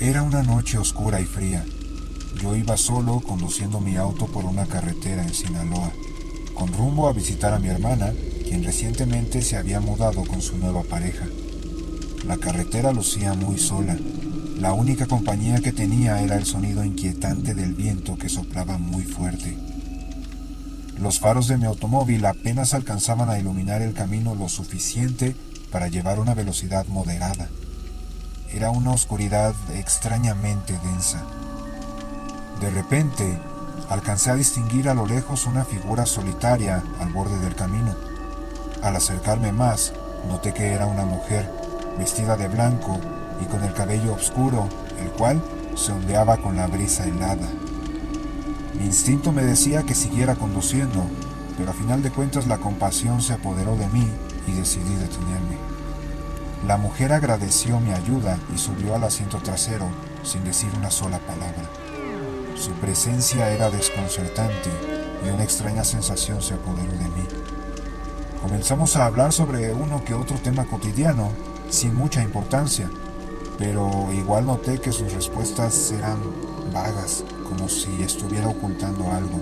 Era una noche oscura y fría. Yo iba solo conduciendo mi auto por una carretera en Sinaloa, con rumbo a visitar a mi hermana, quien recientemente se había mudado con su nueva pareja. La carretera lucía muy sola. La única compañía que tenía era el sonido inquietante del viento que soplaba muy fuerte. Los faros de mi automóvil apenas alcanzaban a iluminar el camino lo suficiente para llevar una velocidad moderada. Era una oscuridad extrañamente densa. De repente, alcancé a distinguir a lo lejos una figura solitaria al borde del camino. Al acercarme más, noté que era una mujer, vestida de blanco y con el cabello oscuro, el cual se ondeaba con la brisa helada. Mi instinto me decía que siguiera conduciendo, pero a final de cuentas la compasión se apoderó de mí y decidí detenerme. La mujer agradeció mi ayuda y subió al asiento trasero sin decir una sola palabra. Su presencia era desconcertante y una extraña sensación se apoderó de mí. Comenzamos a hablar sobre uno que otro tema cotidiano, sin mucha importancia, pero igual noté que sus respuestas eran vagas, como si estuviera ocultando algo.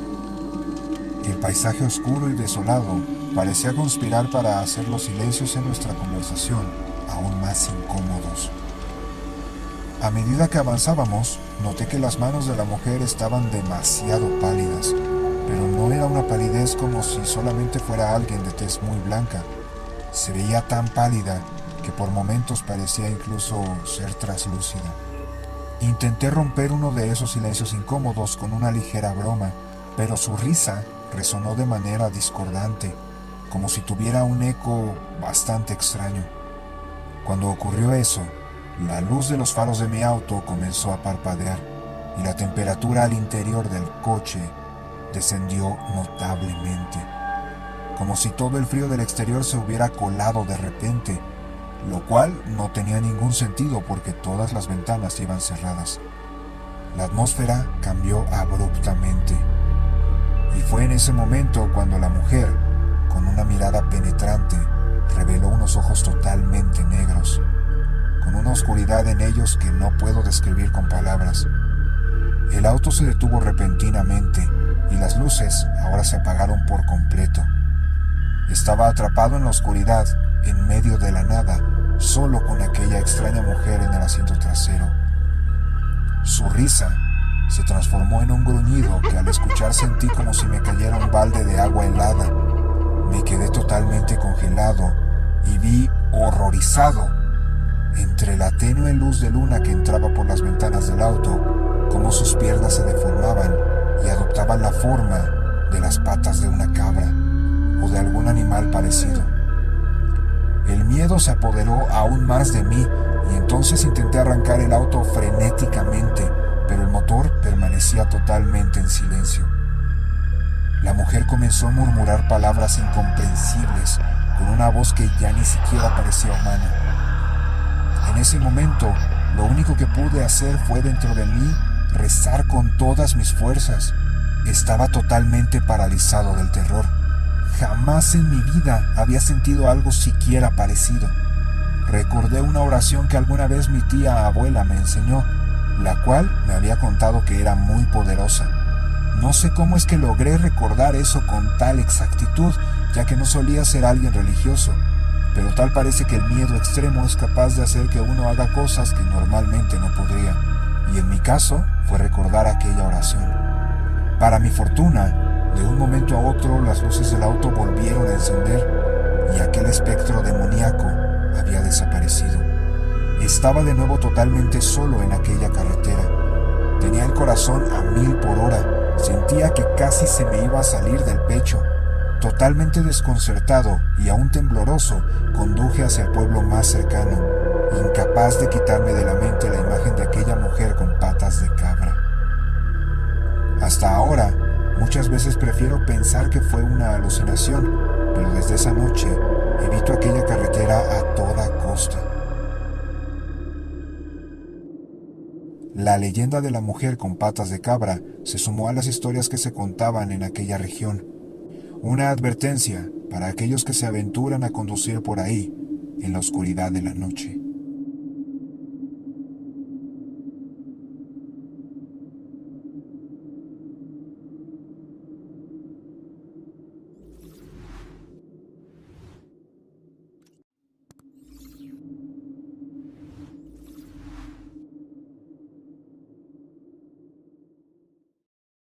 El paisaje oscuro y desolado parecía conspirar para hacer los silencios en nuestra conversación aún más incómodos. A medida que avanzábamos, noté que las manos de la mujer estaban demasiado pálidas, pero no era una palidez como si solamente fuera alguien de tez muy blanca. Se veía tan pálida que por momentos parecía incluso ser traslúcida. Intenté romper uno de esos silencios incómodos con una ligera broma, pero su risa resonó de manera discordante, como si tuviera un eco bastante extraño. Cuando ocurrió eso, la luz de los faros de mi auto comenzó a parpadear y la temperatura al interior del coche descendió notablemente, como si todo el frío del exterior se hubiera colado de repente, lo cual no tenía ningún sentido porque todas las ventanas iban cerradas. La atmósfera cambió abruptamente, y fue en ese momento cuando la mujer, con una mirada penetrante, reveló unos ojos totalmente negros, con una oscuridad en ellos que no puedo describir con palabras. El auto se detuvo repentinamente y las luces ahora se apagaron por completo. Estaba atrapado en la oscuridad, en medio de la nada, solo con aquella extraña mujer en el asiento trasero. Su risa se transformó en un gruñido que al escuchar sentí como si me cayera un balde de agua helada. Me quedé totalmente congelado y vi, horrorizado, entre la tenue luz de luna que entraba por las ventanas del auto, cómo sus piernas se deformaban y adoptaban la forma de las patas de una cabra o de algún animal parecido. El miedo se apoderó aún más de mí y entonces intenté arrancar el auto frenéticamente, pero el motor permanecía totalmente en silencio. La mujer comenzó a murmurar palabras incomprensibles con una voz que ya ni siquiera parecía humana. En ese momento, lo único que pude hacer fue dentro de mí rezar con todas mis fuerzas. Estaba totalmente paralizado del terror. Jamás en mi vida había sentido algo siquiera parecido. Recordé una oración que alguna vez mi tía abuela me enseñó, la cual me había contado que era muy poderosa. No sé cómo es que logré recordar eso con tal exactitud, ya que no solía ser alguien religioso, pero tal parece que el miedo extremo es capaz de hacer que uno haga cosas que normalmente no podría, y en mi caso fue recordar aquella oración. Para mi fortuna, de un momento a otro las luces del auto volvieron a encender y aquel espectro demoníaco había desaparecido. Estaba de nuevo totalmente solo en aquella carretera. Tenía el corazón a 1000 por hora. Sentía que casi se me iba a salir del pecho. Totalmente desconcertado y aún tembloroso, conduje hacia el pueblo más cercano, incapaz de quitarme de la mente la imagen de aquella mujer con patas de cabra. Hasta ahora, muchas veces prefiero pensar que fue una alucinación, pero desde esa noche evito aquella carretera a toda costa. La leyenda de la mujer con patas de cabra se sumó a las historias que se contaban en aquella región. Una advertencia para aquellos que se aventuran a conducir por ahí en la oscuridad de la noche.